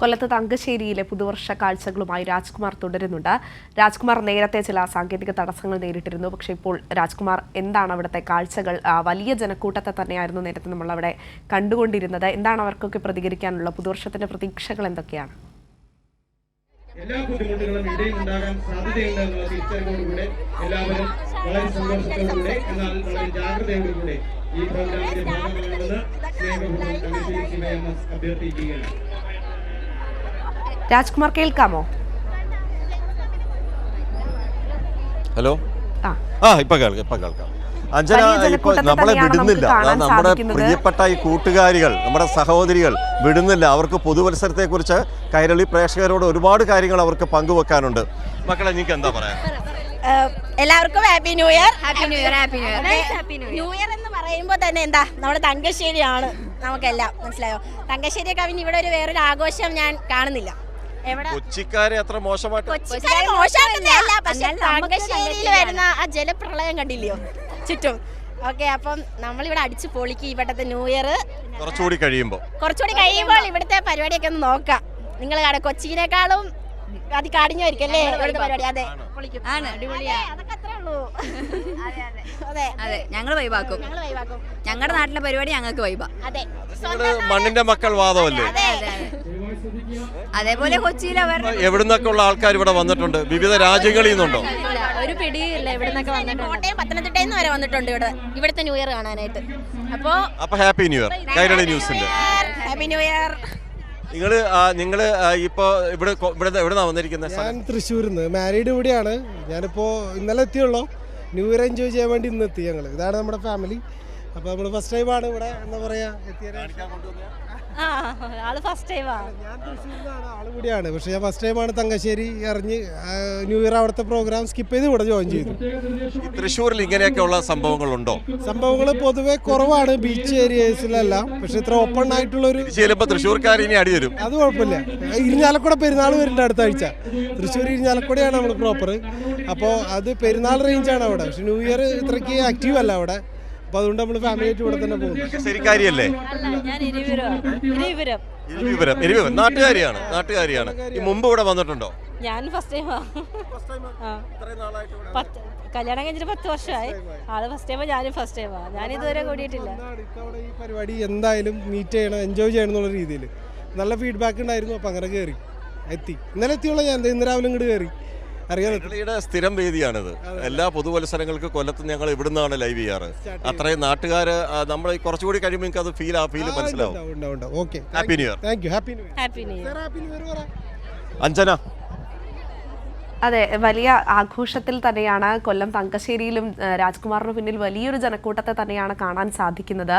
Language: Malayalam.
കൊല്ലത്ത് തങ്കശ്ശേരിയിലെ പുതുവർഷ കാഴ്ചകളുമായി രാജ്കുമാർ തുടരുന്നുണ്ട്. രാജ്കുമാർ നേരത്തെ ചില സാങ്കേതിക തടസ്സങ്ങൾ നേരിട്ടിരുന്നു. പക്ഷേ ഇപ്പോൾ രാജ്കുമാർ എന്താണ് അവിടുത്തെ കാഴ്ചകൾ? വലിയ ജനക്കൂട്ടത്തെ തന്നെയായിരുന്നു നേരത്തെ നമ്മൾ അവിടെ കണ്ടുകൊണ്ടിരുന്നത്. എന്താണ് അവർക്കൊക്കെ പ്രതികരിക്കാനുള്ള പുതുവർഷത്തിന്റെ പ്രതീക്ഷകൾ എന്തൊക്കെയാണ്? എല്ലാ ബുദ്ധിമുട്ടുകളും ഇവിടെയും ഉണ്ടാകാൻ സാധ്യതയുണ്ടെന്നുള്ള തിരിച്ചറിവോടുകൂടെ എല്ലാവരും വളരെ സന്തോഷത്തോടുകൂടെ എന്നാൽ വളരെ ജാഗ്രതയോടുകൂടെ ഈ പ്രോഗ്രാമിന്റെ ഭാഗമാണെന്ന് സ്നേഹപൂർവ്വം തങ്കശ്ശേരി CYMS അഭ്യർത്ഥിക്കുകയാണ്. രാജ്കുമാർ കേൾക്കാമോ? ഹലോ, ഇപ്പൊ കേൾക്കാം. അഞ്ജന, ഇപ്പൊ നമ്മളെ വിടുന്നില്ല. നമ്മുടെ പ്രിയപ്പെട്ട ഈ കൂട്ടുകാരികൾ, നമ്മുടെ സഹോദരികൾ വിടുന്നില്ല. അവർക്ക് പുതുവത്സരത്തെ കുറിച്ച് കൈരളി പ്രേക്ഷകരോട് ഒരുപാട് കാര്യങ്ങൾ അവർക്ക് പങ്കുവെക്കാനുണ്ട്. മക്കളെ, നിങ്ങൾക്ക് എന്താ പറയാ? എല്ലാവർക്കും happy new year. New year എന്ന് പറയുമ്പോൾ തന്നെ എന്താ, നമ്മുടെ തങ്കശ്ശേരിയാണ് നമുക്കെല്ലാം. മനസ്സിലായോ? തങ്കശ്ശേരി കവിഞ്ഞ് ഇവിടെ ഒരു വേറൊരു ആഘോഷം ഞാൻ കാണുന്നില്ല. കൊച്ചിക്കാരെ അത്ര മോശമായിട്ട് തങ്കശ്ശേരിയിൽ വരുന്ന ആ ജലപ്രളയം കണ്ടില്ലയോ ചുറ്റും? ഓക്കെ, അപ്പം നമ്മളിവിടെ അടിച്ചു പൊളിക്ക് ഇവിടത്തെ ന്യൂ ഇയർ. കുറച്ചുകൂടി കഴിയുമ്പോൾ ഇവിടുത്തെ പരിപാടിയൊക്കെ ഒന്ന് നോക്കാം. നിങ്ങൾ കൊച്ചിയിനേക്കാളും അത് കാടിഞ്ഞായിരിക്കും അല്ലേ ഇവിടുത്തെ പരിപാടി? അതെ, അതൊക്കെ അത്രേ ഉള്ളൂ. അതെ, ഞങ്ങൾ വൈബാക്കും. ഞങ്ങളുടെ നാട്ടിലെ പരിപാടി ഞങ്ങൾക്ക് വൈബാ. അതെ, മണ്ണിന്റെ മക്കൾ വാദമല്ലേ? അതേപോലെ കൊച്ചിയിൽ എവിടുന്നൊക്കെ ഉള്ള ആൾക്കാർ ഇവിടെ വന്നിട്ടുണ്ട്? വിവിധ രാജ്യങ്ങളിൽ നിന്നുണ്ടോ? ഒരു പിടിയില്ല. ഇവിടുന്നൊക്കെ വന്നിട്ടുണ്ട്. കോട്ടയം, പത്തനംതിട്ടയിൽ നിന്ന് വരെ വന്നിട്ടുണ്ട് ഇവിടുത്തെ ന്യൂ ഇയർ കാണാനായിട്ട്. അപ്പൊ ഹാപ്പി ന്യൂ ഇയർ കൈരളി ന്യൂസിന്റെ. Happy new year. നിങ്ങള് ഇപ്പൊ എവിടെന്നാ വന്നിരിക്കുന്നത്? ഞാൻ തൃശ്ശൂരിന്ന്. മാരീഡ് ഇവിടെയാണ്. ഞാനിപ്പോ ഇന്നലെ എത്തിയുള്ളൂ. ന്യൂ ഇയർ എൻജോയ് ചെയ്യാൻ വേണ്ടി ഇന്ന് എത്തി ഞങ്ങൾ. ഇതാണ് നമ്മുടെ ഫാമിലി. അപ്പൊ നമ്മള് ഫസ്റ്റ് ടൈമാണ് ഇവിടെ, എന്താ പറയാ, ആള് ഫസ്റ്റ് ടൈമാണ്. ഞാൻ തൃശ്ശൂരിലാണ്, ആള് ഇവിടെയാണ്. പക്ഷെ ഞാൻ ഫസ്റ്റ് ടൈമാണ് തങ്കശ്ശേരി അറിഞ്ഞ് ന്യൂ ഇയർ അവിടുത്തെ പ്രോഗ്രാം സ്കിപ്പ് ചെയ്ത് ഇവിടെ ജോയിൻ ചെയ്തു. തൃശ്ശൂരിൽ ഇങ്ങനെയൊക്കെയുള്ള സംഭവങ്ങളുണ്ടോ? സംഭവങ്ങൾ പൊതുവെ കുറവാണ് ബീച്ച് ഏരിയസിലെല്ലാം. പക്ഷെ ഇത്ര ഓപ്പൺ ആയിട്ടുള്ളൊരു തൃശ്ശൂർക്കാർ ഇനി അടി വരും. അത് കുഴപ്പമില്ല. ഇരിഞ്ഞാലക്കുട പെരുന്നാൾ വരുന്നുണ്ട് അടുത്ത ആഴ്ച. തൃശ്ശൂർ ഇരിഞ്ഞാലക്കുടയാണ് നമ്മൾ പ്രോപ്പർ. അപ്പോൾ അത് പെരുന്നാൾ റേഞ്ചാണ് അവിടെ. പക്ഷെ ന്യൂ ഇയർ ഇത്രയ്ക്ക് ആക്റ്റീവ് അല്ല അവിടെ. അപ്പൊ അതുകൊണ്ട് നമ്മൾ ഫാമിലിയായിട്ട് ഇവിടെ തന്നെ പോകുന്നു. ശരിക്കാരിയല്ലേ? നാട്ടുകാരിയാണ്. ഈ മുമ്പ് ഇവിടെ വന്നിട്ടുണ്ടോ? ഞാൻ ഫസ്റ്റ് ടൈമാ. കല്യാണം കഴിഞ്ഞിട്ട് 10 വർഷമായി. ആള് ഫസ്റ്റ് ടൈമാ, ഞാനും ഫസ്റ്റ് ടൈമാ. ഞാൻ ഇതുവരെ കൂടിയിട്ടില്ല. ഈ പരിപാടി എന്തായാലും മീറ്റ് ചെയ്യണം, എൻജോയ് ചെയ്യണം എന്നുള്ള രീതിയിൽ നല്ല ഫീഡ്ബാക്ക് ഉണ്ടായിരുന്നു. അപ്പൊ അങ്ങനെ കയറി എത്തി. ഇന്നലെ എത്തിയുള്ള ഞാൻ ഇന്ന് രാവിലെ ഇങ്ങോട്ട് കയറി. അറിയാതെ സ്ഥിരം വേദിയാണിത്. എല്ലാ പുതുവത്സരങ്ങൾക്ക് കൊല്ലത്ത് ഞങ്ങൾ ഇവിടുന്നാണ് ലൈവ് ചെയ്യാറ്. അത്രയും നാട്ടുകാര് നമ്മൾ കുറച്ചുകൂടി കഴിയുമ്പോൾ നിങ്ങൾക്ക് അത് ഫീൽ മനസ്സിലാവും. Happy new year. Thank you. Happy new year. Anjana, അതെ, വലിയ ആഘോഷത്തിൽ തന്നെയാണ് കൊല്ലം തങ്കശ്ശേരിയിലും. രാജ്കുമാറിന് പിന്നിൽ വലിയൊരു ജനക്കൂട്ടത്തെ തന്നെയാണ് കാണാൻ സാധിക്കുന്നത്.